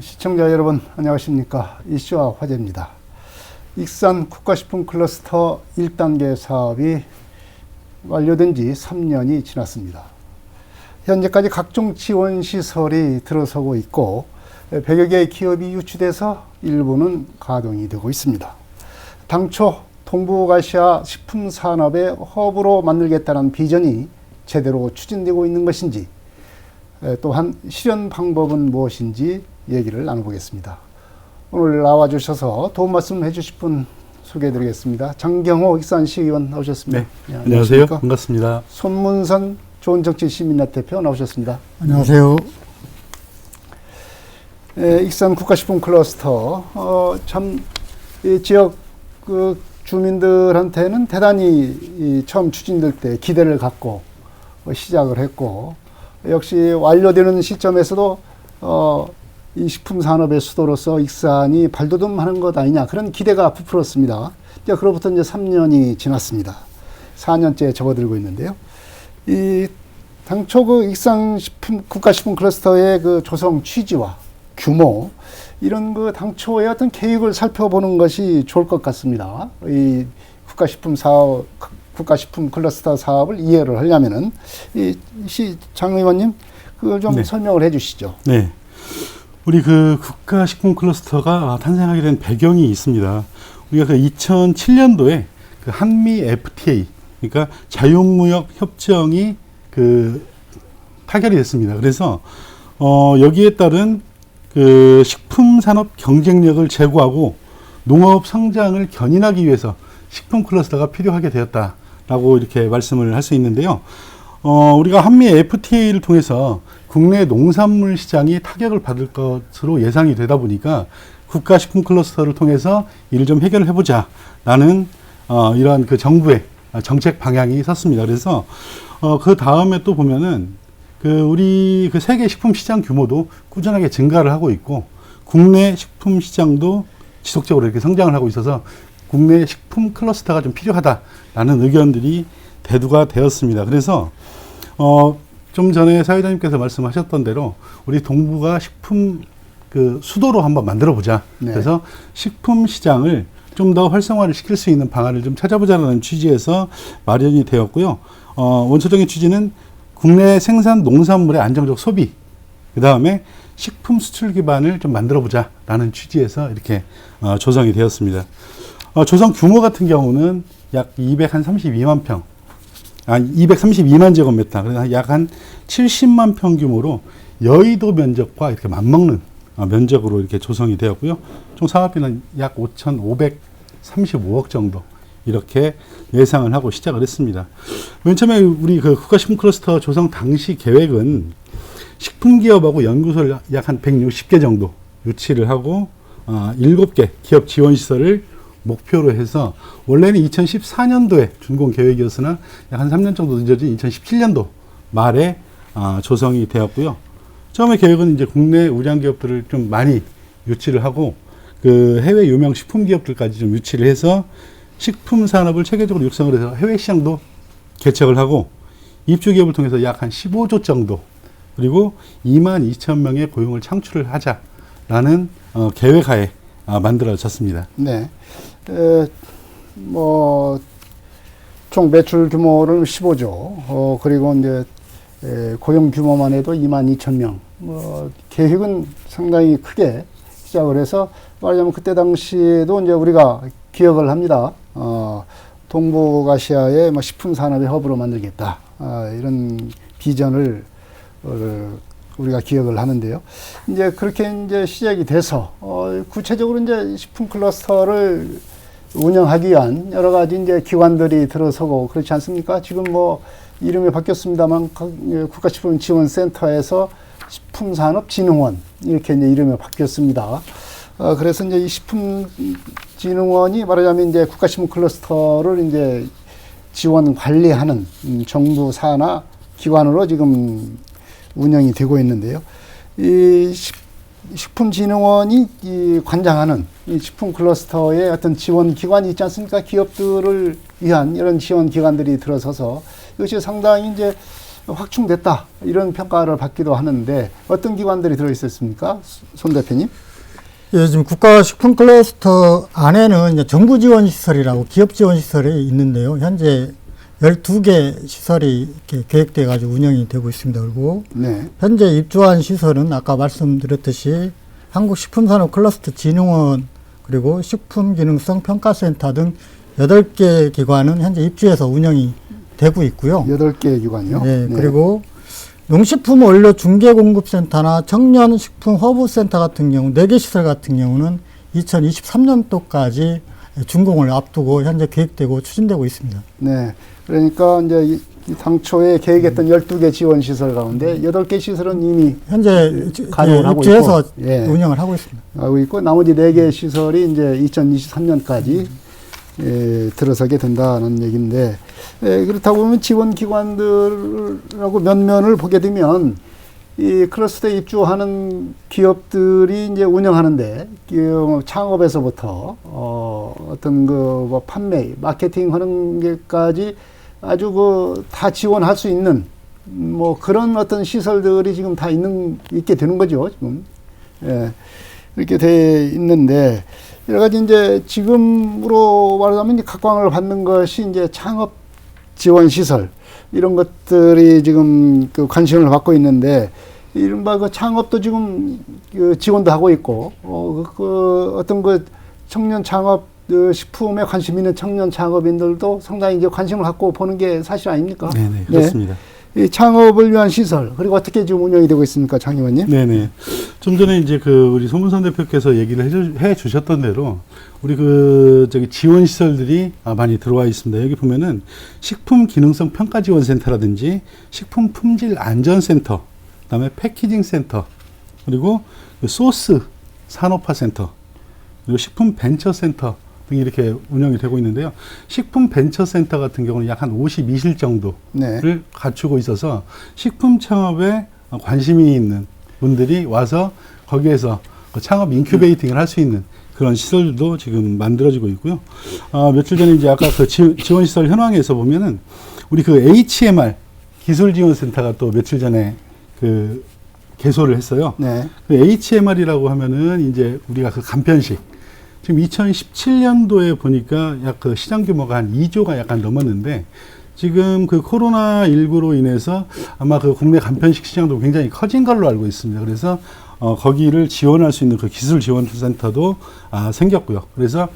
시청자 여러분 안녕하십니까. 이슈와 화제입니다. 익산 국가식품 클러스터 1단계 사업이 완료된 지 3년이 지났습니다. 현재까지 각종 지원 시설이 들어서고 있고 100여 개의 기업이 유치돼서 일부는 가동이 되고 있습니다. 당초 동북아시아 식품 산업의 허브로 만들겠다는 비전이 제대로 추진되고 있는 것인지, 또한 실현 방법은 무엇인지 얘기를 나눠보겠습니다. 오늘 나와주셔서 도움 말씀 해주실 분 소개해드리겠습니다. 장경호 익산시의원 나오셨습니다. 네, 안녕하세요. 반갑습니다. 손문선 좋은정치시민협 대표 나오셨습니다. 안녕하세요. 익산 국가식품 클러스터, 이 지역 주민들한테는 대단히 처음 추진될 때 기대를 갖고 시작을 했고, 역시 완료되는 시점에서도 이 식품 산업의 수도로서 익산이 발돋움하는 것 아니냐, 그런 기대가 부풀었습니다. 이제 그로부터 이제 3년이 지났습니다. 4년째 접어들고 있는데요. 이 당초 그 익산 국가식품 클러스터의 그 조성 취지와 규모, 이런 그 당초의 어떤 계획을 살펴보는 것이 좋을 것 같습니다. 이 국가식품 클러스터 사업을 이해를 하려면은 장 의원님 그걸 좀 설명을 해주시죠. 네, 우리 그 국가식품 클러스터가 탄생하게 된 배경이 있습니다. 우리가 그 2007년도에 그 한미 FTA, 그러니까 자유무역 협정이 그 타결이 됐습니다. 그래서 여기에 따른 그 식품 산업 경쟁력을 제고하고 농업 성장을 견인하기 위해서 식품 클러스터가 필요하게 되었다라고 이렇게 말씀을 할 수 있는데요. 우리가 한미 FTA를 통해서 국내 농산물 시장이 타격을 받을 것으로 예상이 되다 보니까 국가식품 클러스터를 통해서 이를 좀 해결을 해보자라는 이러한 그 정부의 정책 방향이 섰습니다. 그래서 그 다음에 또 보면은 우리 세계 식품 시장 규모도 꾸준하게 증가를 하고 있고, 국내 식품 시장도 지속적으로 이렇게 성장을 하고 있어서 국내 식품 클러스터가 좀 필요하다라는 의견들이 대두가 되었습니다. 그래서 좀 전에 사회자님께서 말씀하셨던 대로 우리 동부가 식품 수도로 한번 만들어 보자. 네. 그래서 식품 시장을 좀 더 활성화를 시킬 수 있는 방안을 좀 찾아보자라는 취지에서 마련이 되었고요. 원초적인 취지는 국내 생산 농산물의 안정적 소비, 그 다음에 식품 수출 기반을 좀 만들어 보자라는 취지에서 이렇게 조성이 되었습니다. 조성 규모 같은 경우는 약 232만 평, 232만 제곱미터, 그래서 약 한 70만 평 규모로 여의도 면적과 이렇게 맞먹는 면적으로 이렇게 조성이 되었고요. 총 사업비는 약 5,535억 정도 이렇게 예상을 하고 시작을 했습니다. 맨 처음에 우리 국가식품 클러스터 조성 당시 계획은 식품기업하고 연구소를 약 한 160개 정도 유치를 하고 7개 기업 지원시설을 목표로 해서, 원래는 2014년도에 준공 계획이었으나 약 한 3년 정도 늦어진 2017년도 말에 조성이 되었고요. 처음에 계획은 이제 국내 우량기업들을 좀 많이 유치를 하고 해외 유명 식품기업들까지 좀 유치를 해서 식품 산업을 체계적으로 육성을 해서 해외 시장도 개척을 하고, 입주기업을 통해서 약 한 15조 정도, 그리고 22,000명의 고용을 창출을 하자라는 계획하에 만들어졌습니다. 네. 총 매출 규모를 15조, 그리고 이제 고용 규모만 해도 22,000명. 계획은 상당히 크게 시작을 해서, 말하자면 그때 당시에도 이제 우리가 기억을 합니다. 동북아시아의 식품 산업의 허브로 만들겠다. 이런 비전을 우리가 기억을 하는데요. 이제 그렇게 이제 시작이 돼서 구체적으로 이제 식품 클러스터를 운영하기 위한 여러 가지 이제 기관들이 들어서고 그렇지 않습니까? 지금 이름이 바뀌었습니다만 국가식품지원센터에서 식품산업진흥원 이렇게 이제 이름이 바뀌었습니다. 그래서 이제 이 식품진흥원이 말하자면 이제 국가식품 클러스터를 이제 지원 관리하는 정부 산하 기관으로 지금 운영이 되고 있는데요. 이 식품진흥원이 관장하는 이 식품 클러스터의 어떤 지원 기관이 있지 않습니까? 기업들을 위한 이런 지원 기관들이 들어서서 이것이 상당히 이제 확충됐다 이런 평가를 받기도 하는데 어떤 기관들이 들어있었습니까, 손 대표님? 예, 지금 국가식품 클러스터 안에는 이제 정부 지원 시설이라고 기업 지원 시설이 있는데요. 현재 12개 시설이 이렇게 계획돼 가지고 운영이 되고 있습니다. 그리고 네. 현재 입주한 시설은 아까 말씀드렸듯이 한국식품산업클러스터 진흥원 그리고 식품기능성평가센터 등 8개 기관은 현재 입주해서 운영이 되고 있고요. 8개 기관이요? 네, 그리고 농식품 원료 중개공급센터나 청년식품 허브센터 같은 경우 4개 시설 같은 경우는 2023년도까지 준공을 앞두고 현재 계획되고 추진되고 있습니다. 네. 그러니까 이제 이 당초에 계획했던 12개 지원 시설 가운데 8개 시설은 이미 현재 가동을 하고 입주해서 있고, 예. 운영을 하고 있습니다. 하고 있고 나머지 4개 시설이 이제 2023년까지 들어서게 된다는 얘기인데, 그렇다고 보면 지원 기관들하고 면면을 보게 되면 이 클러스터에 입주하는 기업들이 이제 운영하는데 창업에서부터 어떤 뭐 판매, 마케팅 하는 게까지 아주 다 지원할 수 있는 뭐 그런 어떤 시설들이 지금 다 있게 되는 거죠, 지금. 예. 이렇게 돼 있는데 여러 가지 이제 지금으로 말하자면 각광을 받는 것이 이제 창업 지원 시설 이런 것들이 지금 그 관심을 받고 있는데 이른바 그 창업도 지금 그 지원도 하고 있고 어떤 그 청년 창업 식품에 관심 있는 청년 창업인들도 상당히 이제 관심을 갖고 보는 게 사실 아닙니까? 네네, 그렇습니다. 이 창업을 위한 시설 그리고 어떻게 지금 운영이 되고 있습니까, 장 의원님? 네네. 좀 전에 이제 우리 손문선 대표께서 얘기를 해 주셨던 대로 우리 지원 시설들이 많이 들어와 있습니다. 여기 보면은 식품 기능성 평가 지원 센터라든지 식품 품질 안전 센터, 그다음에 패키징 센터, 그리고 소스 산업화 센터, 그리고 식품 벤처 센터 등이 이렇게 운영이 되고 있는데요. 식품 벤처 센터 같은 경우는 약 한 52실 정도를 네. 갖추고 있어서 식품 창업에 관심이 있는 분들이 와서 거기에서 창업 인큐베이팅을 할 수 있는 그런 시설도 지금 만들어지고 있고요. 며칠 전에 이제 아까 지원 시설 현황에서 보면은 우리 HMR 기술 지원 센터가 또 며칠 전에 개소를 했어요. 네. HMR이라고 하면은 이제 우리가 간편식 지금 2017년도에 보니까 약 시장 규모가 한 2조가 약간 넘었는데 지금 코로나19로 인해서 아마 국내 간편식 시장도 굉장히 커진 걸로 알고 있습니다. 그래서 거기를 지원할 수 있는 기술 지원 센터도 생겼고요. 그래서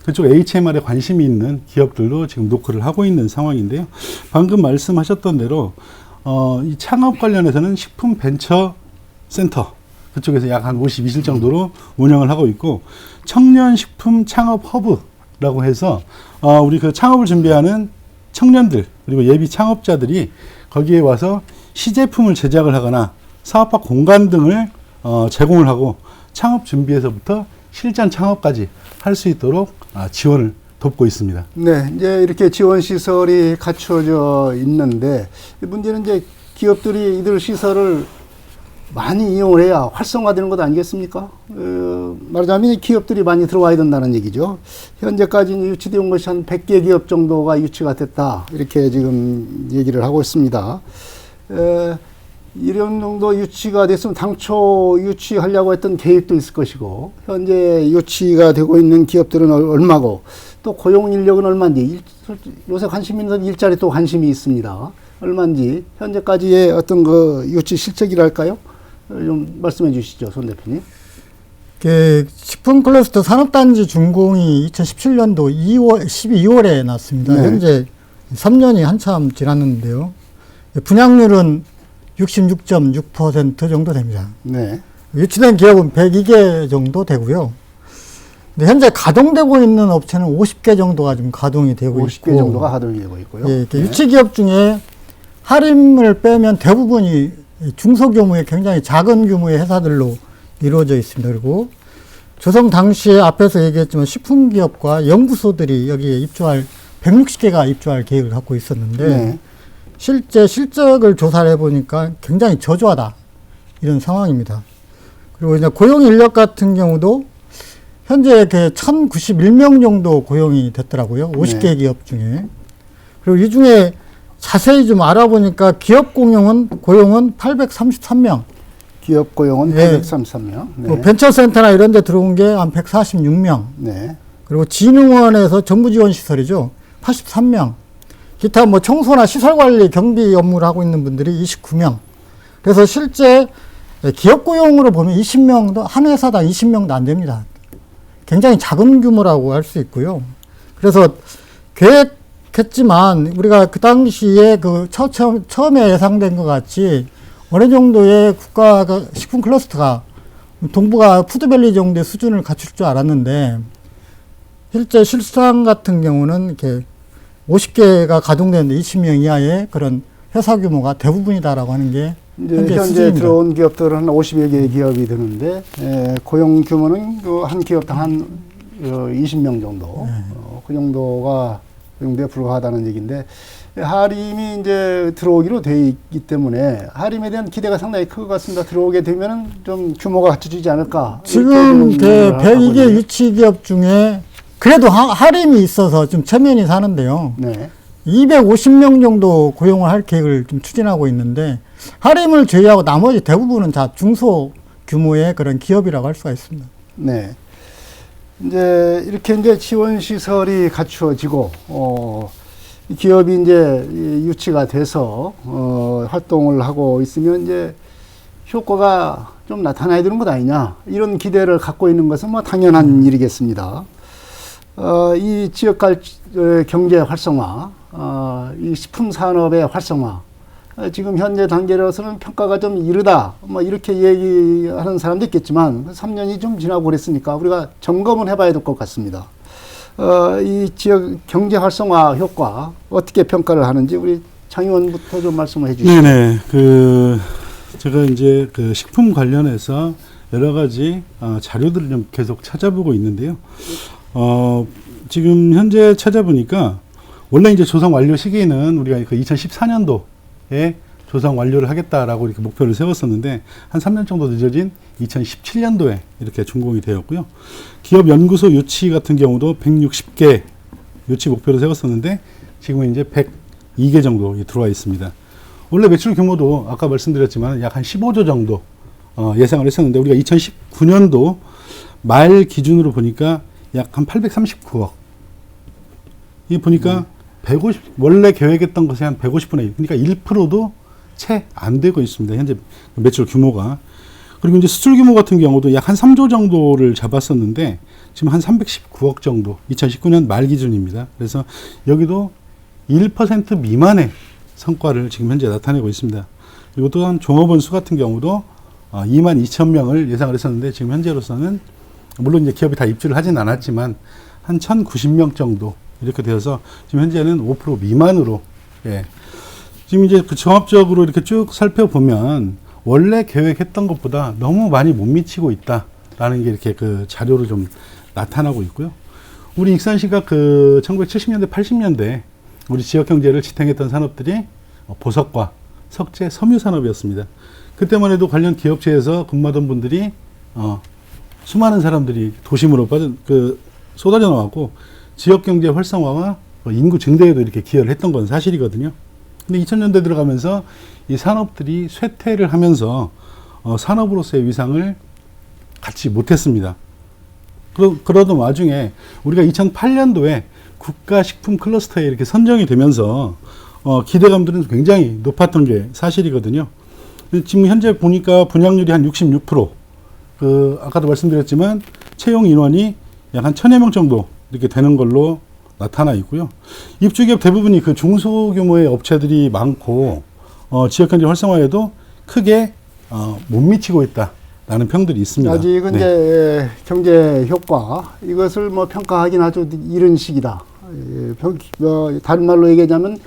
그쪽 HMR에 관심이 있는 기업들도 지금 노크를 하고 있는 상황인데요. 방금 말씀하셨던 대로 이 창업 관련해서는 식품 벤처 센터 그쪽에서 약 한 52실 정도로 운영을 하고 있고 청년 식품 창업 허브라고 해서 우리 창업을 준비하는 청년들 그리고 예비 창업자들이 거기에 와서 시제품을 제작을 하거나 사업화 공간 등을 제공을 하고 창업 준비에서부터 실전 창업까지 할 수 있도록 지원을 돕고 있습니다. 네, 이제 이렇게 지원 시설이 갖춰져 있는데 문제는 이제 기업들이 이들 시설을 많이 이용을 해야 활성화되는 것 아니겠습니까? 말하자면 기업들이 많이 들어와야 된다는 얘기죠. 현재까지 유치된 것이 한 100개 기업 정도가 유치가 됐다. 이렇게 지금 얘기를 하고 있습니다. 이런 정도 유치가 됐으면 당초 유치하려고 했던 계획도 있을 것이고 현재 유치가 되고 있는 기업들은 얼마고 또 고용 인력은 얼마인지 요새 관심 있는 일자리 또 관심이 있습니다. 얼마인지 현재까지의 어떤 유치 실적이랄까요? 좀 말씀해 주시죠, 손 대표님. 식품 클러스터 산업단지 준공이 2017년도 12월에 났습니다. 네. 현재 3년이 한참 지났는데요. 분양률은 66.6% 정도 됩니다. 네. 유치된 기업은 102개 정도 되고요. 근데 현재 가동되고 있는 업체는 50개 정도가 지금 가동이 되고 50개 있고, 정도가 가동이 되고 있고요. 예, 네. 유치 기업 중에 할인을 빼면 대부분이 중소규모의 굉장히 작은 규모의 회사들로 이루어져 있습니다. 그리고 조성 당시에 앞에서 얘기했지만 식품기업과 연구소들이 여기에 160개가 입주할 계획을 갖고 있었는데 네. 실제 실적을 조사를 해보니까 굉장히 저조하다 이런 상황입니다. 그리고 이제 고용 인력 같은 경우도 현재 1,091명 정도 고용이 됐더라고요. 50개 네. 기업 중에. 그리고 이 중에 자세히 좀 알아보니까 기업 고용은 833명. 기업 고용은 네. 833명. 네. 뭐 벤처센터나 이런 데 들어온 게 한 146명. 네. 그리고 진흥원에서 정부 지원 시설이죠. 83명. 기타 뭐 청소나 시설 관리 경비 업무를 하고 있는 분들이 29명. 그래서 실제 기업 고용으로 보면 20명도, 한 회사당 20명도 안 됩니다. 굉장히 작은 규모라고 할 수 있고요. 그래서 계획했지만 우리가 그 당시에 그 처음에 예상된 것 같이 어느 정도의 국가가 식품 클러스터가 동부가 푸드밸리 정도의 수준을 갖출 줄 알았는데 실제 실상 같은 경우는 이렇게 50개가 가동되는데 20명 이하의 그런 회사 규모가 대부분이다라고 하는 게 이제 현재 현재 수준입니다. 들어온 기업들은 한 50여 개의 기업이 되는데 고용 규모는 그 한 기업당 한 20명 정도 그 정도가 그 정도에 불과하다는 얘기인데 하림이 이제 들어오기로 돼 있기 때문에 하림에 대한 기대가 상당히 클 것 같습니다. 들어오게 되면은 좀 규모가 갖춰지지 않을까. 지금 이렇게 그 좀 102개 유치 기업 중에 그래도 하림이 있어서 좀 체면이 사는데요. 네. 250명 정도 고용을 할 계획을 좀 추진하고 있는데 하림을 제외하고 나머지 대부분은 다 중소 규모의 그런 기업이라고 할 수가 있습니다. 네. 이제 이렇게 이제 지원 시설이 갖추어지고 이 기업이 이제 유치가 돼서 활동을 하고 있으면 이제 효과가 좀 나타나야 되는 것 아니냐 이런 기대를 갖고 있는 것은 뭐 당연한 일이겠습니다. 이 지역 경제 활성화, 이 식품 산업의 활성화, 지금 현재 단계로서는 평가가 좀 이르다, 뭐 이렇게 얘기하는 사람도 있겠지만 3년이 좀 지나고 그랬으니까 우리가 점검을 해봐야 될 것 같습니다. 이 지역 경제 활성화 효과 어떻게 평가를 하는지 우리 장 의원부터 좀 말씀을 해주시죠. 네네. 제가 이제 그 식품 관련해서 여러 가지 자료들을 좀 계속 찾아보고 있는데요. 지금 현재 찾아보니까 원래 이제 조성 완료 시기는 우리가 그 2014년도에 조성 완료를 하겠다라고 이렇게 목표를 세웠었는데 한 3년 정도 늦어진 2017년도에 이렇게 준공이 되었고요. 기업 연구소 유치 같은 경우도 160개 유치 목표를 세웠었는데 지금은 이제 102개 정도 들어와 있습니다. 원래 매출 규모도 아까 말씀드렸지만 약 한 15조 정도 예상을 했었는데 우리가 2019년도 말 기준으로 보니까 약 한 839억. 이 보니까 150, 원래 계획했던 것의 한 150분의 1. 그러니까 1%도 채 안 되고 있습니다. 현재 매출 규모가. 그리고 이제 수출 규모 같은 경우도 약 한 3조 정도를 잡았었는데 지금 한 319억 정도. 2019년 말 기준입니다. 그래서 여기도 1% 미만의 성과를 지금 현재 나타내고 있습니다. 그리고 또한 종업원 수 같은 경우도 2만 2천 명을 예상을 했었는데 지금 현재로서는 물론 이제 기업이 다 입주를 하진 않았지만 한 1,090명 정도 이렇게 되어서 지금 현재는 5% 미만으로 지금 이제 그 종합적으로 이렇게 쭉 살펴보면 원래 계획했던 것보다 너무 많이 못 미치고 있다라는 게 이렇게 그 자료로 좀 나타나고 있고요. 우리 익산시가 그 1970년대, 80년대 우리 지역 경제를 지탱했던 산업들이 보석과 석재, 섬유 산업이었습니다. 그때만 해도 관련 기업체에서 근무하던 분들이 수많은 사람들이 도심으로 쏟아져 나왔고 지역 경제 활성화와 인구 증대에도 이렇게 기여를 했던 건 사실이거든요. 근데 2000년대 들어가면서 이 산업들이 쇠퇴를 하면서 산업으로서의 위상을 갖지 못했습니다. 그러던 와중에 우리가 2008년도에 국가식품 클러스터에 이렇게 선정이 되면서 기대감들은 굉장히 높았던 게 사실이거든요. 지금 현재 보니까 분양률이 한 66%, 아까도 말씀드렸지만 채용 인원이 약 한 1000여 명 정도 이렇게 되는 걸로 나타나 있고요. 입주기업 대부분이 그 중소규모의 업체들이 많고 지역경제 활성화에도 크게 못 미치고 있다라는 평들이 있습니다. 아직은 이제 경제 효과 이것을 뭐 평가하긴 아주 이른 시기다. 다른 말로 얘기하자면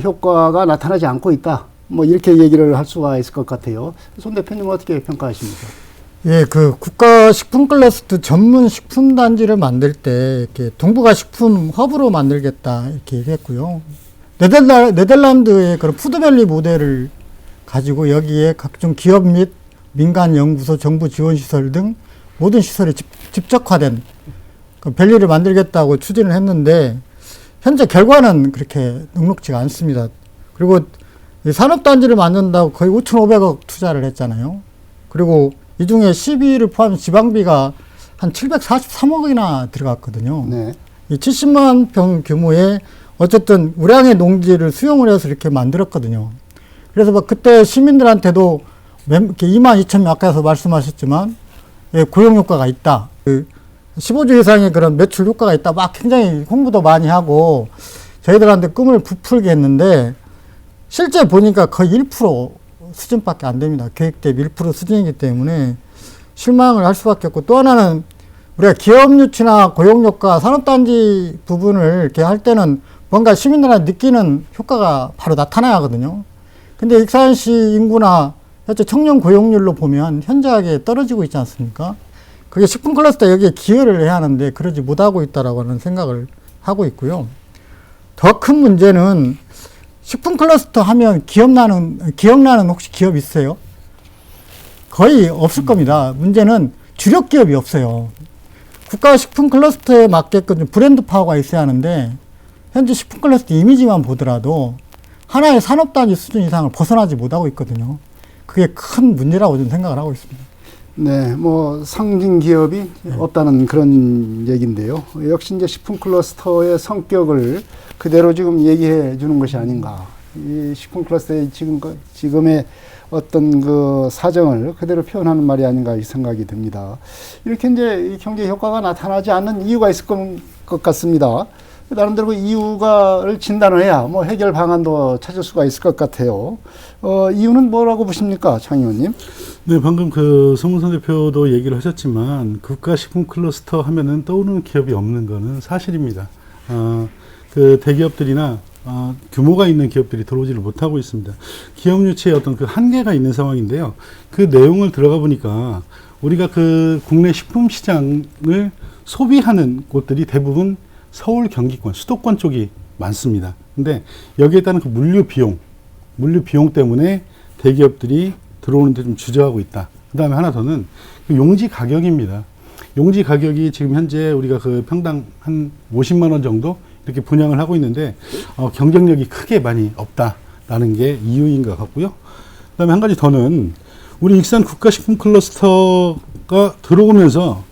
효과가 나타나지 않고 있다. 뭐 이렇게 얘기를 할 수가 있을 것 같아요. 손 대표님 어떻게 평가하십니까? 예, 그 국가 식품 클러스터 전문 식품 단지를 만들 때 이렇게 동북아 식품 허브로 만들겠다 이렇게 얘기했고요. 네덜란드의 그런 푸드밸리 모델을 가지고 여기에 각종 기업 및 민간 연구소, 정부 지원 시설 등 모든 시설이 집적화된 그 밸리를 만들겠다고 추진을 했는데 현재 결과는 그렇게 녹록지가 않습니다. 그리고 이 산업단지를 만든다고 거의 5,500억 투자를 했잖아요. 그리고 이 중에 12를 포함 지방비가 한 743억 원이나 들어갔거든요. 네. 이 70만 평 규모의 어쨌든 우량의 농지를 수용을 해서 이렇게 만들었거든요. 그래서 막 그때 시민들한테도 2만 2천 명 아까서 말씀하셨지만 예, 고용 효과가 있다. 15조 이상의 그런 매출 효과가 있다. 막 굉장히 홍보도 많이 하고 저희들한테 꿈을 부풀게 했는데 실제 보니까 거의 1% 수준밖에 안 됩니다. 계획 대비 1% 수준이기 때문에 실망을 할 수밖에 없고, 또 하나는 우리가 기업 유치나 고용 효과, 산업단지 부분을 이렇게 할 때는 뭔가 시민들한테 느끼는 효과가 바로 나타나야 하거든요. 근데 익산시 인구나 현재 청년 고용률로 보면 현저하게 떨어지고 있지 않습니까? 그게 식품 클러스터 여기에 기여를 해야 하는데 그러지 못하고 있다라고 하는 생각을 하고 있고요. 더 큰 문제는 식품 클러스터 하면 기억나는 혹시 기업 있어요? 거의 없을 겁니다. 문제는 주력 기업이 없어요. 국가 식품 클러스터에 맞게끔 브랜드 파워가 있어야 하는데 현재 식품 클러스터 이미지만 보더라도 하나의 산업단지 수준 이상을 벗어나지 못하고 있거든요. 그게 큰 문제라고 저는 생각을 하고 있습니다. 네, 뭐 상징 기업이 없다는 그런 얘기인데요. 역시 이제 식품 클러스터의 성격을 그대로 지금 얘기해 주는 것이 아닌가. 이 식품 클러스터의 지금의 어떤 그 사정을 그대로 표현하는 말이 아닌가 이 생각이 듭니다. 이렇게 이제 경제 효과가 나타나지 않는 이유가 있을 것 같습니다. 나름대로 그 이유를 진단을 해야 뭐 해결 방안도 찾을 수가 있을 것 같아요. 이유는 뭐라고 보십니까, 장 의원님? 네, 방금 그 송문선 대표도 얘기를 하셨지만 국가식품 클러스터 하면은 떠오르는 기업이 없는 거는 사실입니다. 그 대기업들이나 규모가 있는 기업들이 들어오지를 못하고 있습니다. 기업 유치에 어떤 그 한계가 있는 상황인데요. 그 내용을 들어가 보니까 우리가 그 국내 식품 시장을 소비하는 곳들이 대부분 서울, 경기권, 수도권 쪽이 많습니다. 근데 여기에 따른 그 물류 비용 때문에 대기업들이 들어오는데 좀 주저하고 있다. 그 다음에 하나 더는 그 용지 가격입니다. 용지 가격이 지금 현재 우리가 그 평당 한 50만 원 정도 이렇게 분양을 하고 있는데 경쟁력이 크게 많이 없다라는 게 이유인 것 같고요. 그 다음에 한 가지 더는 우리 익산 국가식품 클러스터가 들어오면서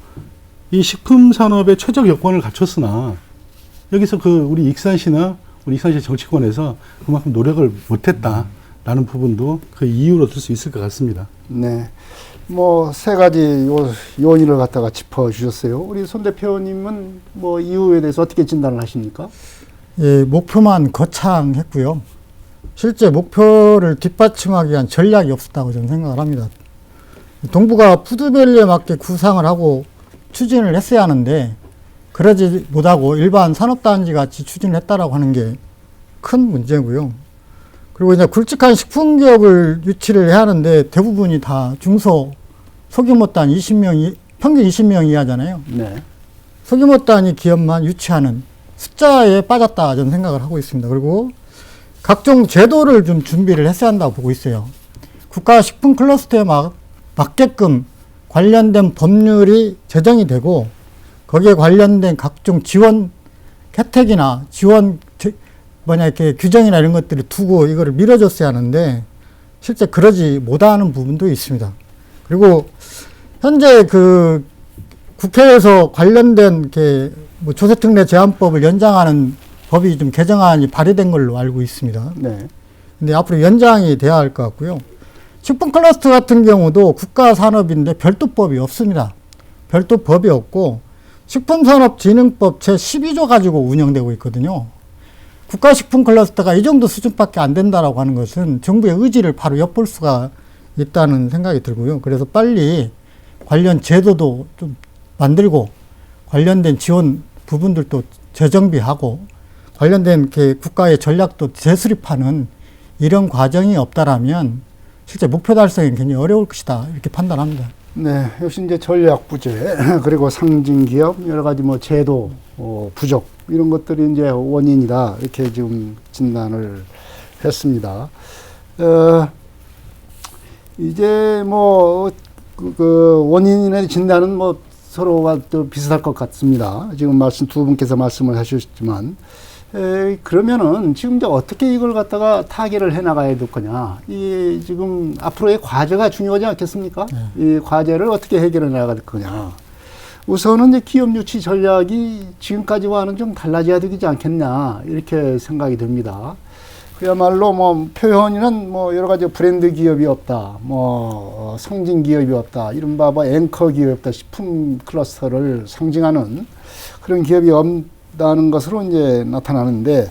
이 식품 산업의 최적 여건을 갖췄으나 여기서 그 우리 익산시나 우리 익산시 정치권에서 그만큼 노력을 못했다라는 부분도 그 이유로 들 수 있을 것 같습니다. 네. 뭐 세 가지 요인을 갖다가 짚어 주셨어요. 우리 손 대표님은 뭐 이유에 대해서 어떻게 진단을 하십니까? 예, 목표만 거창했고요. 실제 목표를 뒷받침하기 위한 전략이 없었다고 저는 생각을 합니다. 동부가 푸드밸리에 맞게 구상을 하고 추진을 했어야 하는데 그러지 못하고 일반 산업단지 같이 추진을 했다라고 하는 게 큰 문제고요. 그리고 이제 굵직한 식품기업을 유치를 해야 하는데 대부분이 다 중소 소규모 단위 20명, 평균 20명 이하잖아요. 네. 소규모 단위 기업만 유치하는 숫자에 빠졌다 저는 생각을 하고 있습니다. 그리고 각종 제도를 좀 준비를 했어야 한다고 보고 있어요. 국가 식품 클러스터에 맞게끔 관련된 법률이 제정이 되고 거기에 관련된 각종 지원 혜택이나 지원 이렇게 규정이나 이런 것들을 두고 이거를 밀어줬어야 하는데 실제 그러지 못하는 부분도 있습니다. 그리고 현재 그 국회에서 관련된 뭐 조세특례 제한법을 연장하는 법이 좀 개정안이 발의된 걸로 알고 있습니다. 네. 근데 앞으로 연장이 돼야 할 것 같고요. 식품 클러스터 같은 경우도 국가산업인데 별도법이 없습니다. 별도법이 없고 식품산업진흥법 제12조 가지고 운영되고 있거든요. 국가식품 클러스터가 이 정도 수준밖에 안 된다라고 하는 것은 정부의 의지를 바로 엿볼 수가 있다는 생각이 들고요. 그래서 빨리 관련 제도도 좀 만들고 관련된 지원 부분들도 재정비하고 관련된 국가의 전략도 재수립하는 이런 과정이 없다라면 실제 목표 달성이 굉장히 어려울 것이다 이렇게 판단합니다. 네, 역시 이제 전략 부재 그리고 상징 기업 여러 가지 뭐 제도 부족 이런 것들이 이제 원인이다 이렇게 지금 진단을 했습니다. 이제 뭐 그 원인의 진단은 뭐 서로가 또 비슷할 것 같습니다. 지금 두 분께서 말씀을 하셨지만 그러면은 지금 이제 어떻게 이걸 갖다가 타개를 해 나가야 될 거냐. 이 지금 앞으로의 과제가 중요하지 않겠습니까? 이 과제를 어떻게 해결해 나가야 될 거냐. 우선은 이제 기업 유치 전략이 지금까지와는 좀 달라져야 되지 않겠냐. 이렇게 생각이 듭니다. 그야말로 뭐 표현이는 뭐 여러 가지 브랜드 기업이 없다. 뭐 상징 기업이 없다. 이른바 뭐 앵커 기업이 없다. 식품 클러스터를 상징하는 그런 기업이 없다는 것으로 이제 나타나는데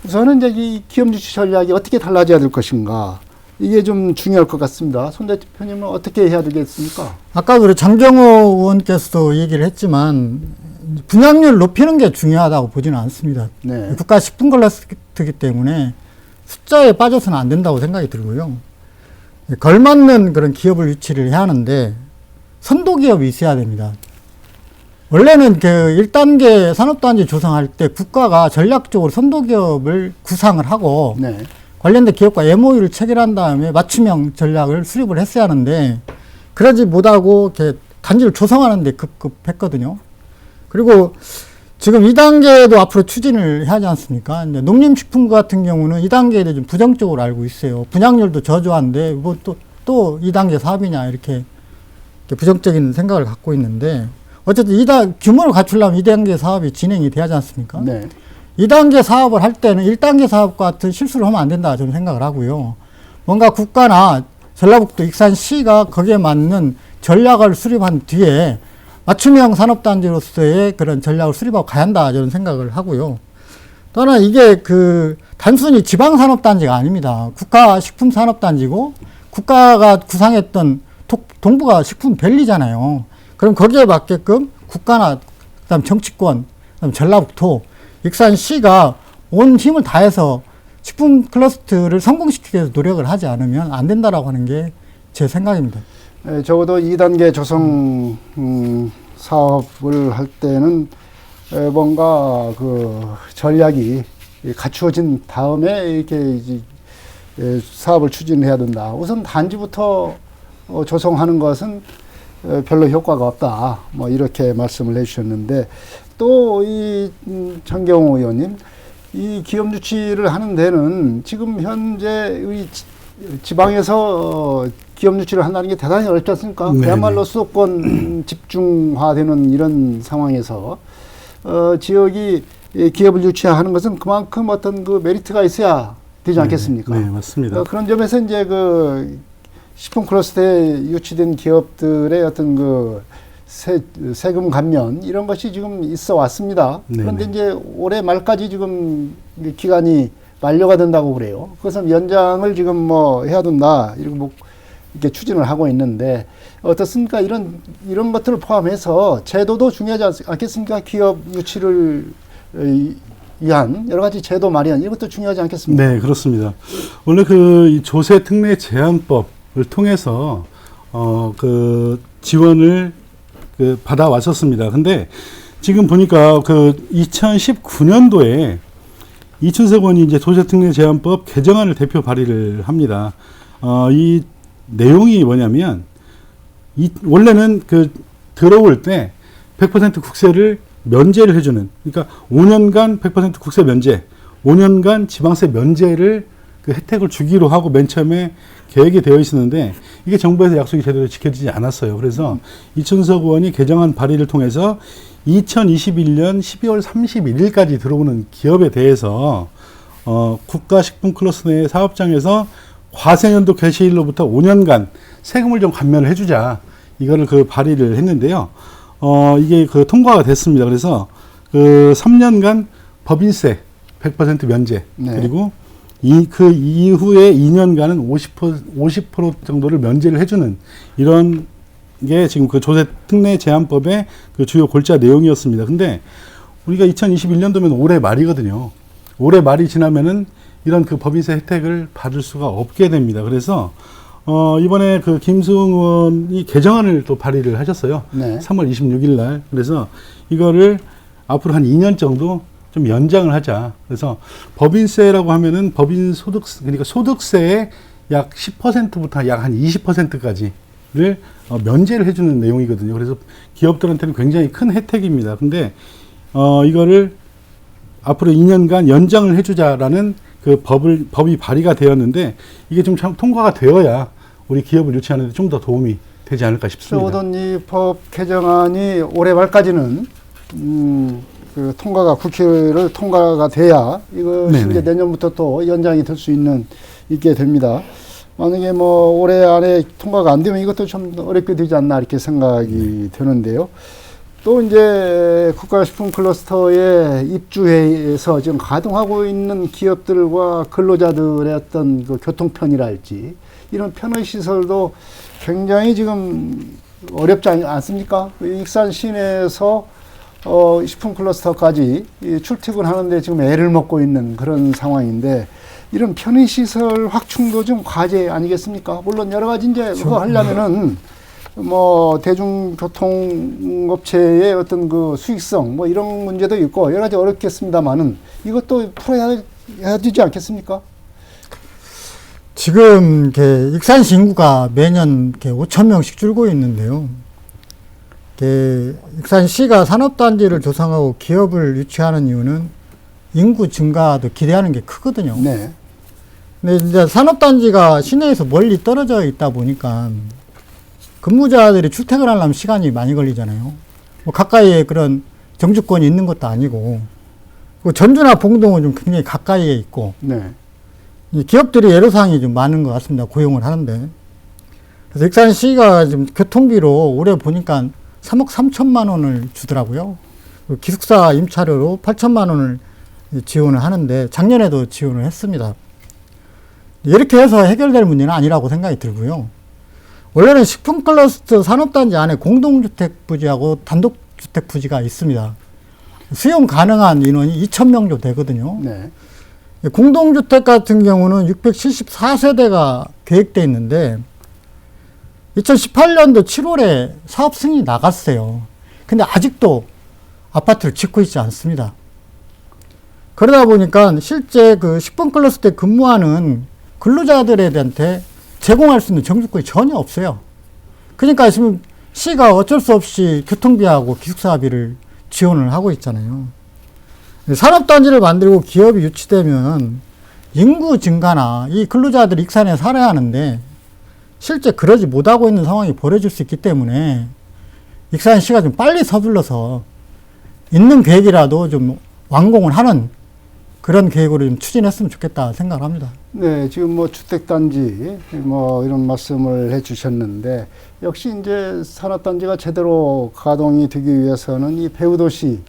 우선은 이제 이 기업 유치 전략이 어떻게 달라져야 될 것인가. 이게 좀 중요할 것 같습니다. 손 대표님은 어떻게 해야 되겠습니까? 아까 우리 장정호 의원께서도 얘기를 했지만 분양률 높이는 게 중요하다고 보지는 않습니다. 네. 국가 식품 클러스터이기 때문에 숫자에 빠져서는 안 된다고 생각이 들고요. 걸맞는 그런 기업을 유치를 해야 하는데 선도 기업이 있어야 됩니다. 원래는 그 1단계 산업단지 조성할 때 국가가 전략적으로 선도 기업을 구상을 하고 네. 관련된 기업과 MOU를 체결한 다음에 맞춤형 전략을 수립을 했어야 하는데 그러지 못하고 이렇게 단지를 조성하는 데 급급했거든요. 그리고 지금 2단계도 앞으로 추진을 해야 하지 않습니까? 이제 농림식품부 같은 경우는 2단계에 대해 좀 부정적으로 알고 있어요. 분양률도 저조한데 뭐 또 2단계 사업이냐 이렇게 부정적인 생각을 갖고 있는데 어쨌든 규모를 갖추려면 2단계 사업이 진행이 돼야 하지 않습니까? 네. 2단계 사업을 할 때는 1단계 사업과 같은 실수를 하면 안 된다 저는 생각을 하고요. 뭔가 국가나 전라북도 익산시가 거기에 맞는 전략을 수립한 뒤에 맞춤형 산업단지로서의 그런 전략을 수립하고 가야 한다 저는 생각을 하고요. 또 하나 이게 단순히 지방산업단지가 아닙니다. 국가식품산업단지고 국가가 구상했던 동부가 식품밸리잖아요. 그럼 거기에 맞게끔 국가나 그다음 정치권, 그다음 전라북도 익산시가 온 힘을 다해서 식품 클러스터를 성공시키기 위해서 노력을 하지 않으면 안 된다라고 하는 게 제 생각입니다. 적어도 2단계 조성 사업을 할 때는 뭔가 그 전략이 갖추어진 다음에 이렇게 이제 사업을 추진해야 된다. 우선 단지부터 조성하는 것은 별로 효과가 없다. 뭐 이렇게 말씀을 해주셨는데 또 이 장경호 의원님 이 기업 유치를 하는 데는 지금 현재 우리 지방에서 기업 유치를 한다는 게 대단히 어렵지 않습니까? 네네. 그야말로 수도권 집중화되는 이런 상황에서 지역이 기업을 유치하는 것은 그만큼 어떤 그 메리트가 있어야 되지 않겠습니까? 네, 맞습니다. 그런 점에서 이제 그 식품 클러스터에 유치된 기업들의 어떤 그 세금 감면 이런 것이 지금 있어 왔습니다. 네네. 그런데 이제 올해 말까지 지금 기간이 만료가 된다고 그래요. 그래서 연장을 지금 뭐 해야 된다 이렇게 추진을 하고 있는데 어떻습니까? 이런 것들을 포함해서 제도도 중요하지 않겠습니까? 기업 유치를 위한 여러 가지 제도 마련 이것도 중요하지 않겠습니까? 네, 그렇습니다. 원래 이 조세 특례 제한법을 통해서 그 지원을 받아 왔었습니다. 근데 지금 보니까 2019년도에 이춘석 의원이 이제 조세특례 제한법 개정안을 대표 발의를 합니다. 이 내용이 뭐냐면 원래는 들어올 때 100% 국세를 면제를 해주는, 그러니까 5년간 100% 국세 면제, 5년간 지방세 면제를 혜택을 주기로 하고 맨 처음에 계획이 되어 있었는데 이게 정부에서 약속이 제대로 지켜지지 않았어요. 그래서 이춘석 의원이 개정안 발의를 통해서 2021년 12월 31일까지 들어오는 기업에 대해서 국가식품 클러스터 내 사업장에서 과세년도 개시일로부터 5년간 세금을 좀 감면을 해주자, 이거를 발의를 했는데요. 이게 통과가 됐습니다. 그래서 3년간 법인세 100% 면제, 네. 그리고 그 이후에 2년간은 50% 정도를 면제를 해주는 이런 게 지금 조세 특례 제한법의 주요 골자 내용이었습니다. 근데 우리가 2021년도면 올해 말이거든요. 올해 말이 지나면은 이런 법인세 혜택을 받을 수가 없게 됩니다. 그래서 이번에 김수흥 의원이 개정안을 또 발의를 하셨어요. 네. 3월 26일 날. 그래서 이거를 앞으로 한 2년 정도 좀 연장을 하자. 그래서 법인세라고 하면은 그러니까 소득세의 약 10%부터 약 한 20%까지를 면제를 해주는 내용이거든요. 그래서 기업들한테는 굉장히 큰 혜택입니다. 근데 이거를 앞으로 2년간 연장을 해주자라는 그 법이 발의가 되었는데 이게 좀 참 통과가 되어야 우리 기업을 유치하는 데 좀 더 도움이 되지 않을까 싶습니다. 오던 이 법 개정안이 올해 말까지는 그 국회를 통과가 돼야 이것이 네네. 이제 내년부터 또 연장이 될 수 있게 됩니다. 만약에 뭐 올해 안에 통과가 안 되면 이것도 좀 어렵게 되지 않나 이렇게 생각이 드는데요. 또 이제 국가식품 클러스터에 입주해서 지금 가동하고 있는 기업들과 근로자들의 어떤 그 교통편이랄지 이런 편의 시설도 굉장히 지금 어렵지 않습니까? 익산 시내에서 식품 클러스터까지 출퇴근하는데 지금 애를 먹고 있는 그런 상황인데 이런 편의 시설 확충도 좀 과제 아니겠습니까? 물론 여러 가지 이제 그거 하려면은 뭐 대중교통업체의 어떤 그 수익성 뭐 이런 문제도 있고 여러 가지 어렵겠습니다만은 이것도 풀어야 되지 않겠습니까? 지금 이렇게 익산시 인구가 매년 이렇게 5천 명씩 줄고 있는데요. 익산시가 산업단지를 조성하고 기업을 유치하는 이유는 인구 증가도 기대하는 게 크거든요. 네. 근데 이제 산업단지가 시내에서 멀리 떨어져 있다 보니까 근무자들이 출퇴근하려면 시간이 많이 걸리잖아요. 뭐 가까이에 그런 정주권이 있는 것도 아니고, 그리고 전주나 봉동은 좀 굉장히 가까이에 있고, 네. 이 기업들이 애로사항이 좀 많은 것 같습니다. 고용을 하는데. 그래서 익산시가 지금 교통비로 올해 보니까 3억 3천만 원을 주더라고요. 그리고 기숙사 임차료로 8천만 원을 지원을 하는데 작년에도 지원을 했습니다. 이렇게 해서 해결될 문제는 아니라고 생각이 들고요. 원래는 식품 클러스터 산업단지 안에 공동주택 부지하고 단독주택 부지가 있습니다. 수용 가능한 인원이 2,000명 정도 되거든요. 네. 공동주택 같은 경우는 674세대가 계획되어 있는데 2018년도 7월에 사업 승인이 나갔어요. 근데 아직도 아파트를 짓고 있지 않습니다. 그러다 보니까 실제 그 식품 클러스터에 근무하는 근로자들한테 제공할 수 있는 정주권이 전혀 없어요. 그러니까 지금 시가 어쩔 수 없이 교통비하고 기숙사비를 지원을 하고 있잖아요. 산업단지를 만들고 기업이 유치되면 인구 증가나 이 근로자들이 익산에 살아야 하는데 실제 그러지 못하고 있는 상황이 벌어질 수 있기 때문에 익산시가 좀 빨리 서둘러서 있는 계획이라도 좀 완공을 하는 그런 계획으로 좀 추진했으면 좋겠다 생각을 합니다. 네, 지금 뭐 주택단지 뭐 이런 말씀을 해 주셨는데 역시 이제 산업단지가 제대로 가동이 되기 위해서는 이 배후도시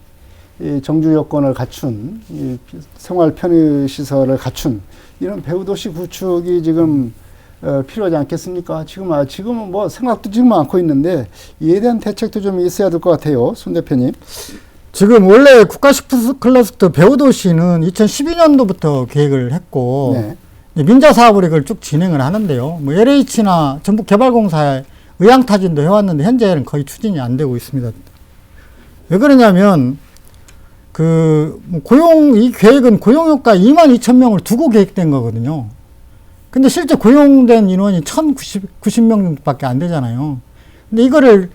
이 정주 여건을 갖춘 이 생활 편의 시설을 갖춘 이런 배후도시 구축이 지금 필요하지 않겠습니까? 지금은 뭐 생각도 지금 많고 있는데 이에 대한 대책도 좀 있어야 될 것 같아요, 손 대표님. 지금 원래 국가식품 클러스터 배후도시는 2012년도부터 계획을 했고 네. 민자 사업으로 이걸 쭉 진행을 하는데요. 뭐 LH나 전북개발공사에 의향타진도 해왔는데 현재는 거의 추진이 안 되고 있습니다. 왜 그러냐면 이 계획은 고용효과 22,000명을 두고 계획된 거거든요. 근데 실제 고용된 인원이 1,090명 정도밖에 안 되잖아요. 근데 이거를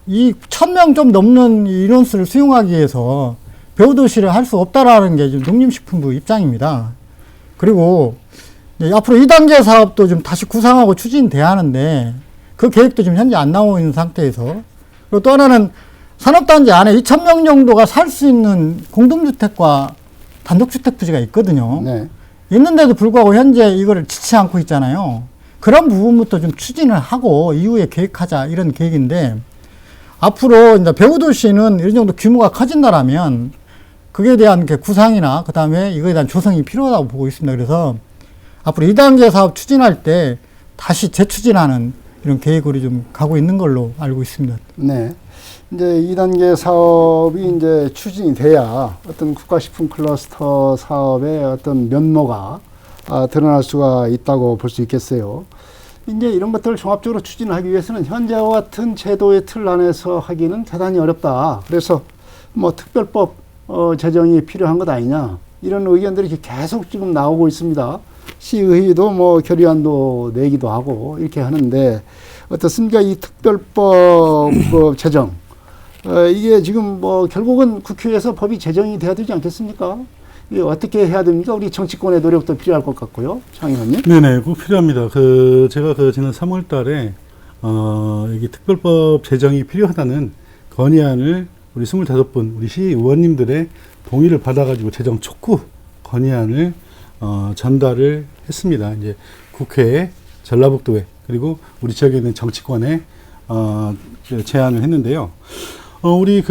이 1,000명 좀 넘는 인원수를 수용하기 위해서 배후도시를 할 수 없다라는 게 지금 농림식품부 입장입니다. 그리고 앞으로 2단계 사업도 좀 다시 구상하고 추진돼야 하는데 그 계획도 지금 현재 안 나오고 있는 상태에서 그리고 또 하나는 산업단지 안에 2,000명 정도가 살 수 있는 공동주택과 단독주택 부지가 있거든요. 네. 있는데도 불구하고 현재 이거를 짓지 않고 있잖아요. 그런 부분부터 좀 추진을 하고 이후에 계획하자 이런 계획인데 앞으로 이제 배후도시는 이 정도 규모가 커진다라면 그에 대한 구상이나 그 다음에 이거에 대한 조성이 필요하다고 보고 있습니다. 그래서 앞으로 2단계 사업 추진할 때 다시 재추진하는 이런 계획으로 좀 가고 있는 걸로 알고 있습니다. 네. 이제 2단계 사업이 이제 추진이 돼야 어떤 국가식품 클러스터 사업의 어떤 면모가 드러날 수가 있다고 볼 수 있겠어요. 이제 이런 것들을 종합적으로 추진하기 위해서는 현재와 같은 제도의 틀 안에서 하기는 대단히 어렵다. 그래서 뭐 특별법 제정이 필요한 것 아니냐. 이런 의견들이 계속 지금 나오고 있습니다. 시의회도 뭐 결의안도 내기도 하고 이렇게 하는데 어떻습니까? 이 특별법 제정. 이게 지금 뭐 결국은 국회에서 법이 제정이 돼야 되지 않겠습니까? 이게 어떻게 해야 됩니까? 우리 정치권의 노력도 필요할 것 같고요. 장 의원님. 네네, 꼭 필요합니다. 제가 지난 3월 달에, 여기 특별법 제정이 필요하다는 건의안을 우리 25분, 우리 시의원님들의 동의를 받아가지고 제정 촉구 건의안을, 전달을 했습니다. 이제 국회에, 전라북도에, 그리고 우리 지역에 있는 정치권에, 제안을 했는데요. 우리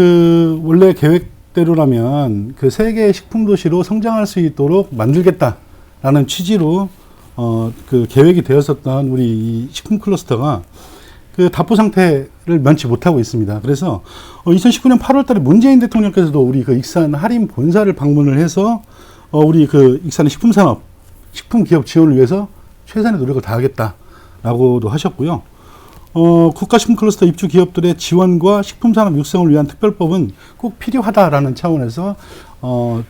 원래 계획대로라면 세계 식품도시로 성장할 수 있도록 만들겠다라는 취지로 계획이 되었었던 우리 이 식품 클러스터가 답보 상태를 면치 못하고 있습니다. 그래서 2019년 8월 달에 문재인 대통령께서도 우리 익산 하림 본사를 방문을 해서 우리 익산의 식품산업, 식품기업 지원을 위해서 최선의 노력을 다하겠다라고도 하셨고요. 국가식품 클러스터 입주 기업들의 지원과 식품산업 육성을 위한 특별법은 꼭 필요하다라는 차원에서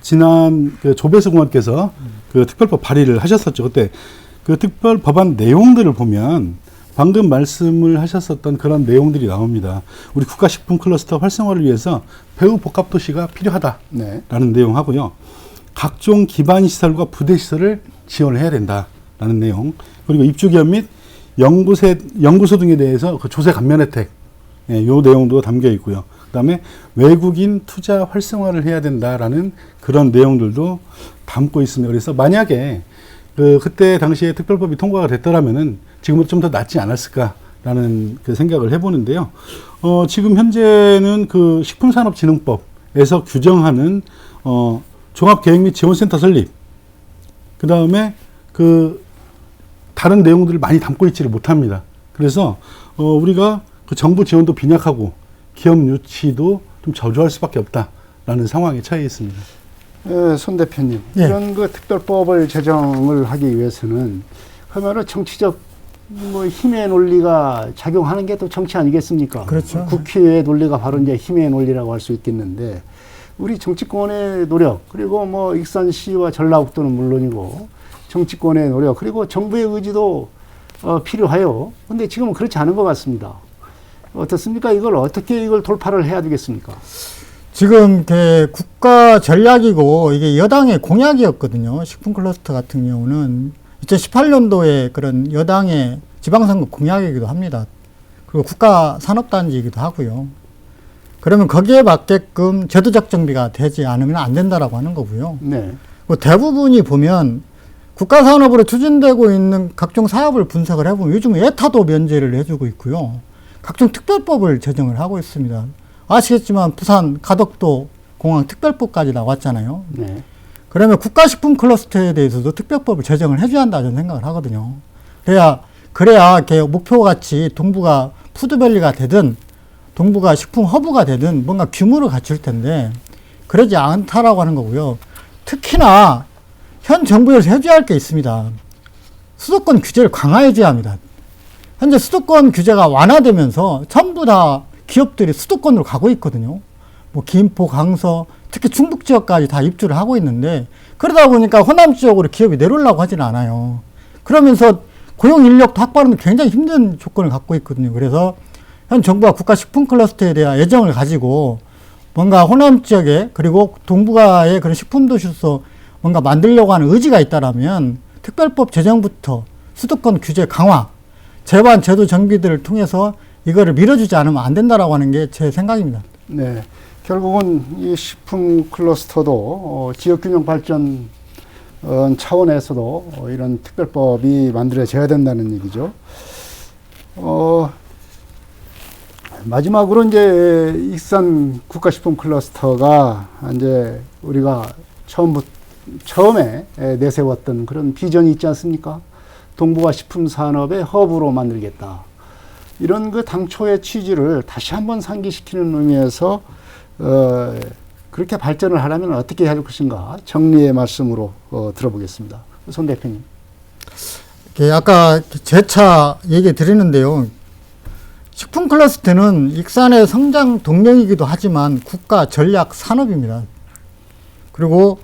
지난 조배수 공원께서 특별법 발의를 하셨었죠. 그때 특별 법안 내용들을 보면 방금 말씀을 하셨었던 그런 내용들이 나옵니다. 우리 국가식품 클러스터 활성화를 위해서 배후 복합 도시가 필요하다라는 네. 내용하고요. 각종 기반 시설과 부대 시설을 지원을 해야 된다라는 내용. 그리고 입주 기업 및 연구소 등에 대해서 조세 감면 혜택, 요 내용도 담겨 있고요. 그다음에 외국인 투자 활성화를 해야 된다라는 그런 내용들도 담고 있습니다. 그래서 만약에 그때 당시에 특별법이 통과가 됐더라면은 지금부터 좀 더 낫지 않았을까라는 생각을 해보는데요. 지금 현재는 식품산업진흥법에서 규정하는 종합계획 및 지원센터 설립, 그다음에 다른 내용들을 많이 담고 있지를 못합니다. 그래서 우리가 정부 지원도 빈약하고 기업 유치도 좀 저조할 수밖에 없다라는 상황에 처해 있습니다. 손 대표님, 예. 이런 특별법을 제정을 하기 위해서는 그러면 정치적 힘의 논리가 작용하는 게 또 정치 아니겠습니까? 그렇죠. 국회의 논리가 바로 이제 힘의 논리라고 할 수 있겠는데, 우리 정치권의 노력, 그리고 익산시와 전라북도는 물론이고 정치권의 노력, 그리고 정부의 의지도 필요해요. 근데 지금은 그렇지 않은 것 같습니다. 어떻습니까? 이걸 어떻게 돌파를 해야 되겠습니까? 지금 국가 전략이고 이게 여당의 공약이었거든요. 식품 클러스터 같은 경우는 2018년도에 그런 여당의 지방선거 공약이기도 합니다. 그리고 국가 산업단지이기도 하고요. 그러면 거기에 맞게끔 제도적 정비가 되지 않으면 안 된다라고 하는 거고요. 네. 대부분이 보면 국가 산업으로 추진되고 있는 각종 사업을 분석을 해보면 요즘 예타도 면제를 해주고 있고요. 각종 특별법을 제정을 하고 있습니다. 아시겠지만 부산 가덕도 공항 특별법까지 나왔잖아요. 네. 그러면 국가식품 클러스터에 대해서도 특별법을 제정을 해줘야 한다 저는 생각을 하거든요. 그래야 목표같이 동부가 푸드밸리가 되든 동부가 식품 허브가 되든 뭔가 규모를 갖출 텐데 그러지 않다라고 하는 거고요. 특히나 현 정부에서 해줘야 할 게 있습니다. 수도권 규제를 강화해줘야 합니다. 현재 수도권 규제가 완화되면서 전부 다 기업들이 수도권으로 가고 있거든요. 김포, 강서, 특히 충북 지역까지 다 입주를 하고 있는데 그러다 보니까 호남 지역으로 기업이 내려오려고 하지는 않아요. 그러면서 고용 인력도 확보하는 데 굉장히 힘든 조건을 갖고 있거든요. 그래서 현 정부가 국가식품 클러스터에 대한 애정을 가지고 뭔가 호남 지역에 그리고 동북아의 그런 식품도시로서 뭔가 만들려고 하는 의지가 있다라면 특별법 제정부터 수도권 규제 강화, 제반 제도 정비들을 통해서 이거를 밀어주지 않으면 안 된다라고 하는 게 제 생각입니다. 네. 결국은 이 식품 클러스터도 지역균형 발전 차원에서도 이런 특별법이 만들어져야 된다는 얘기죠. 마지막으로 이제 익산 국가식품 클러스터가 이제 우리가 처음에 내세웠던 그런 비전이 있지 않습니까? 동북아 식품 산업의 허브로 만들겠다. 이런 당초의 취지를 다시 한번 상기시키는 의미에서 그렇게 발전을 하려면 어떻게 해야 할 것인가 정리의 말씀으로 들어보겠습니다. 손 대표님. 아까 재차 얘기 드리는데요. 식품 클러스터는 익산의 성장 동력이기도 하지만 국가 전략 산업입니다. 그리고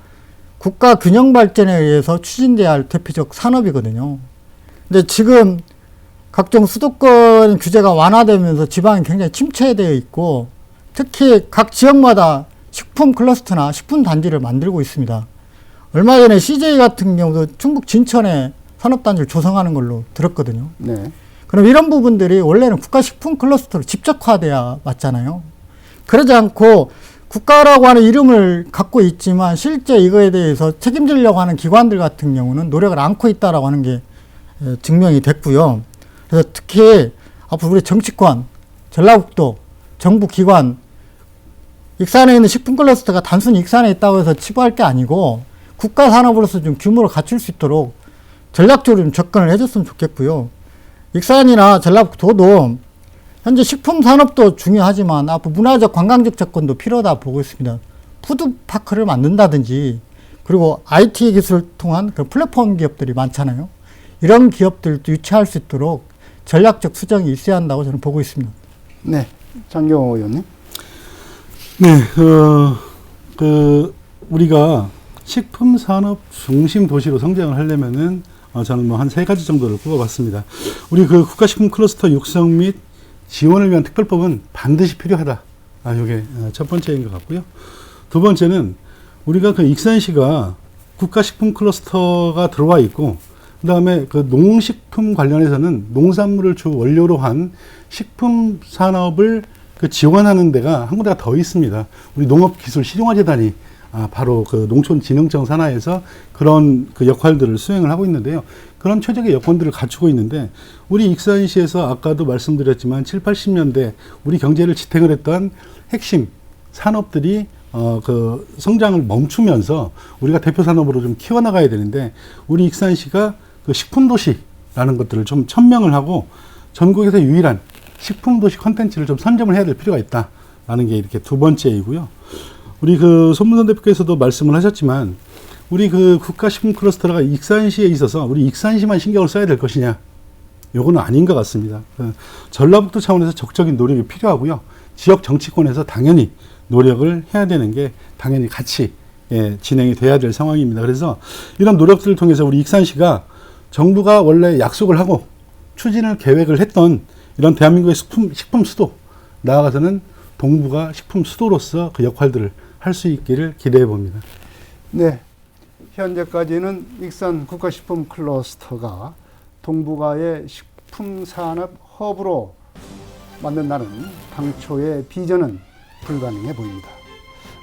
국가 균형 발전에 의해서 추진돼야 할 대표적 산업이거든요. 근데 지금 각종 수도권 규제가 완화되면서 지방이 굉장히 침체되어 있고 특히 각 지역마다 식품 클러스터나 식품 단지를 만들고 있습니다. 얼마 전에 CJ 같은 경우도 충북 진천에 산업단지를 조성하는 걸로 들었거든요. 네. 그럼 이런 부분들이 원래는 국가식품 클러스터로 집적화돼야 맞잖아요. 그러지 않고 국가라고 하는 이름을 갖고 있지만 실제 이거에 대해서 책임지려고 하는 기관들 같은 경우는 노력을 않고 있다라고 하는 게 증명이 됐고요. 그래서 특히 앞으로 우리 정치권, 전라북도, 정부 기관, 익산에 있는 식품 클러스터가 단순히 익산에 있다고 해서 치부할 게 아니고 국가 산업으로서 좀 규모를 갖출 수 있도록 전략적으로 좀 접근을 해줬으면 좋겠고요. 익산이나 전라북도도 현재 식품 산업도 중요하지만 앞으로 문화적 관광적 접근도 필요하다 보고 있습니다. 푸드파크를 만든다든지 그리고 IT 기술을 통한 그 플랫폼 기업들이 많잖아요. 이런 기업들도 유치할 수 있도록 전략적 수정이 있어야 한다고 저는 보고 있습니다. 네. 장경호 의원님. 네, 우리가 식품 산업 중심 도시로 성장을 하려면은 저는 뭐 한 3가지 정도를 꼽아봤습니다. 우리 그 국가식품 클러스터 육성 및 지원을 위한 특별법은 반드시 필요하다. 이게 첫 번째인 것 같고요. 두 번째는 우리가 그 익산시가 국가식품 클러스터가 들어와 있고, 그 다음에 그 농식품 관련해서는 농산물을 주 원료로 한 식품 산업을 그 지원하는 데가 한 군데가 더 있습니다. 우리 농업기술실용화재단이 바로 그 농촌진흥청 산하에서 그런 그 역할들을 수행을 하고 있는데요. 그런 최적의 여건들을 갖추고 있는데, 우리 익산시에서 아까도 말씀드렸지만 7, 80년대 우리 경제를 지탱을 했던 핵심 산업들이 그 성장을 멈추면서 우리가 대표 산업으로 좀 키워나가야 되는데, 우리 익산시가 그 식품도시라는 것들을 좀 천명을 하고 전국에서 유일한 식품도시 컨텐츠를 좀 선점을 해야 될 필요가 있다라는 게 이렇게 두 번째이고요. 우리 그 손문선 대표께서도 말씀을 하셨지만, 우리 그 국가식품 클러스터가 익산시에 있어서 우리 익산시만 신경을 써야 될 것이냐, 요거는 아닌 것 같습니다. 전라북도 차원에서 적극적인 노력이 필요하고요. 지역 정치권에서 당연히 노력을 해야 되는 게 당연히 같이 진행이 돼야 될 상황입니다. 그래서 이런 노력들을 통해서 우리 익산시가 정부가 원래 약속을 하고 추진을 계획을 했던 이런 대한민국의 식품 수도, 나아가서는 동부가 식품 수도로서 그 역할들을 할 수 있기를 기대해 봅니다. 네. 현재까지는 익산 국가식품 클러스터가 동북아의 식품산업 허브로 만든다는 당초의 비전은 불가능해 보입니다.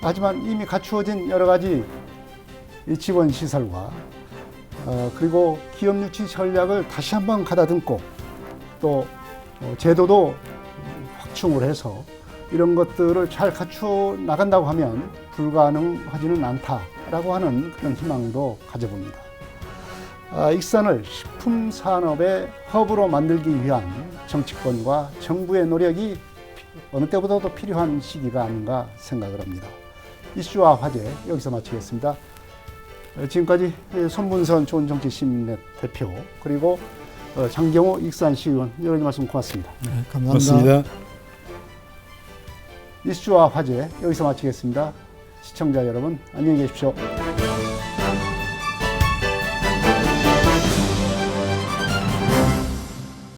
하지만 이미 갖추어진 여러 가지 지원 시설과 그리고 기업 유치 전략을 다시 한번 가다듬고 또 제도도 확충을 해서 이런 것들을 잘 갖추어 나간다고 하면 불가능하지는 않다라고 하는 그런 희망도 가져봅니다. 익산을 식품 산업의 허브로 만들기 위한 정치권과 정부의 노력이 어느 때보다도 필요한 시기가 아닌가 생각을 합니다. 이슈와 화제 여기서 마치겠습니다. 지금까지 손문선 좋은정치시민의 대표 그리고 장경호 익산시의원 여러 가지 말씀 고맙습니다. 네, 감사합니다. 고맙습니다. 이슈와 화제 여기서 마치겠습니다. 시청자 여러분 안녕히 계십시오.